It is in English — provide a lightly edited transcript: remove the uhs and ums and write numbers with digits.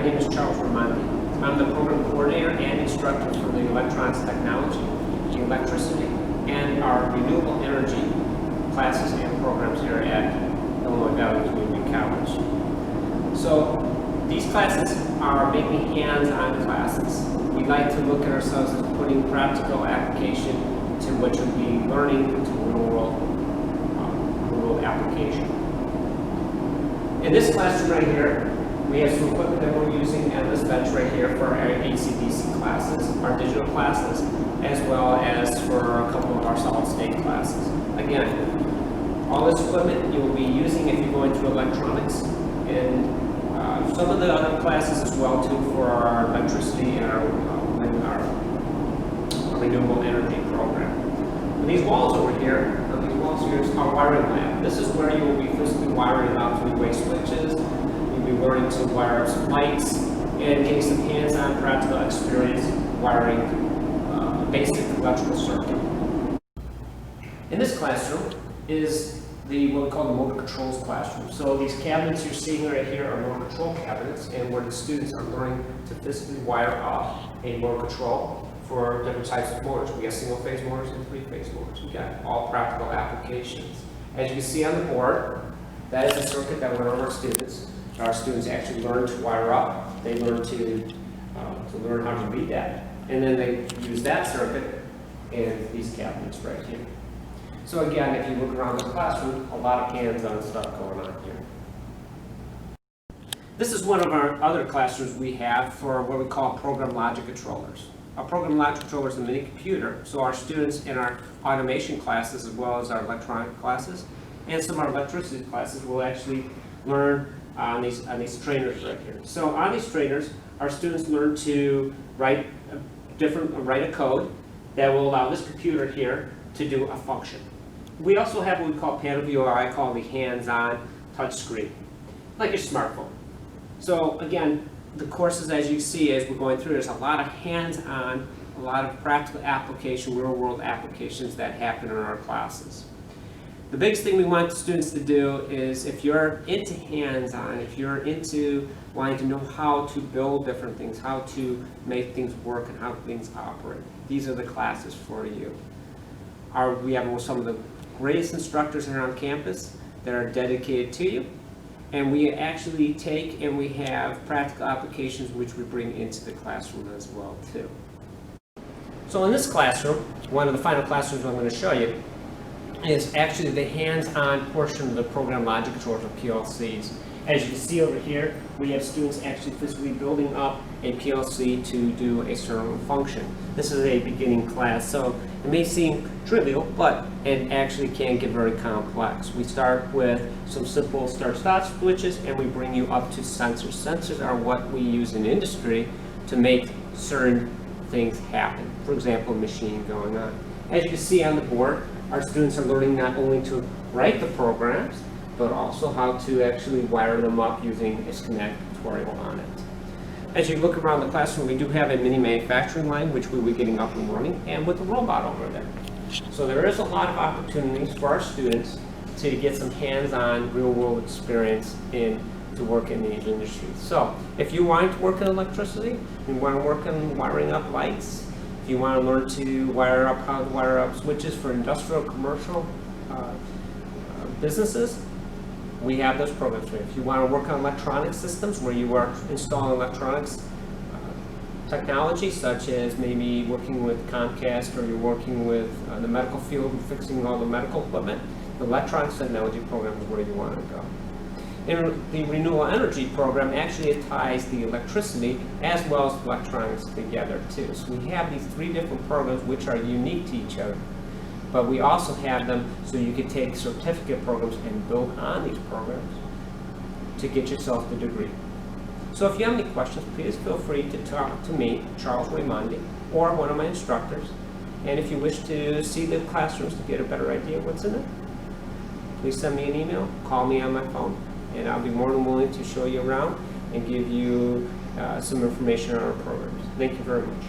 name is Charles Raimondi. I'm the program coordinator and instructor for the electronics technology, the electricity, and our renewable energy classes and programs here at Illinois Valley Community College. So these classes are mainly hands-on classes. We like to look at ourselves as putting practical application to what you'll be learning to real world application. In this classroom right here, we have some equipment that we're using at this bench right here for our AC/DC classes, our digital classes, as well as for a couple of our solid state classes. Again, all this equipment you will be using if you go into electronics, and some of the other classes as well too for our electricity and our renewable energy program. And these walls over here, is our wiring lab. This is where you will be physically wiring out three-way switches. You'll be learning to wire up some lights and getting some hands-on practical experience wiring basic electrical circuit. In this classroom is what we call the motor controls classroom. So these cabinets you're seeing right here are motor control cabinets, and where the students are learning to physically wire up a motor control for different types of motors. We got single-phase motors and three-phase motors. We got all practical applications. As you can see on the board, that is a circuit that one of our students actually learn to wire up. They learn to learn how to read that, and then they use that circuit in these cabinets right here. So again, if you look around the classroom, a lot of hands-on stuff going on here. This is one of our other classrooms we have for what we call program logic controllers. Our program logic controller is a mini computer, so our students in our automation classes as well as our electronic classes and some of our electricity classes will actually learn on these trainers right here. So on these trainers, our students learn to write a code that will allow this computer here to do a function. We also have what we call panel view, or I call the hands-on touch screen, like your smartphone. So again, the courses, as you see, as we're going through, there's a lot of hands-on, a lot of practical application, real-world applications that happen in our classes. The biggest thing we want the students to do is, if you're into hands-on, if you're into wanting to know how to build different things, how to make things work and how things operate, these are the classes for you. We have some of the greatest instructors here on campus that are dedicated to you. And we actually take and we have practical applications which we bring into the classroom as well too. So in this classroom, one of the final classrooms I'm going to show you is actually the hands-on portion of the program logic controllers, or PLCs. As you can see over here, we have students actually physically building up a PLC to do a certain function. This is a beginning class, so it may seem trivial, but it actually can get very complex. We start with some simple start-stop switches, and we bring you up to sensors. Sensors are what we use in industry to make certain things happen. For example, a machine going on. As you can see on the board, our students are learning not only to write the programs, but also how to actually wire them up using a schematic tutorial on it. As you look around the classroom, we do have a mini manufacturing line, which we'll be getting up and running, and with a robot over there. So there is a lot of opportunities for our students to get some hands-on, real-world experience to work in these industries. So if you want to work in electricity, you want to work in wiring up lights, if you want to learn to how to wire up switches for industrial, commercial businesses, we have those programs for you. If you want to work on electronic systems where you are installing electronics technology, such as maybe working with Comcast, or you're working with the medical field and fixing all the medical equipment, the electronics technology program is where you want to go. And the renewable energy program actually ties the electricity as well as electronics together too. So we have these three different programs which are unique to each other. But we also have them so you can take certificate programs and build on these programs to get yourself the degree. So if you have any questions, please feel free to talk to me, Charles Raimondi, or one of my instructors. And if you wish to see the classrooms to get a better idea of what's in it, please send me an email, call me on my phone, and I'll be more than willing to show you around and give you some information on our programs. Thank you very much.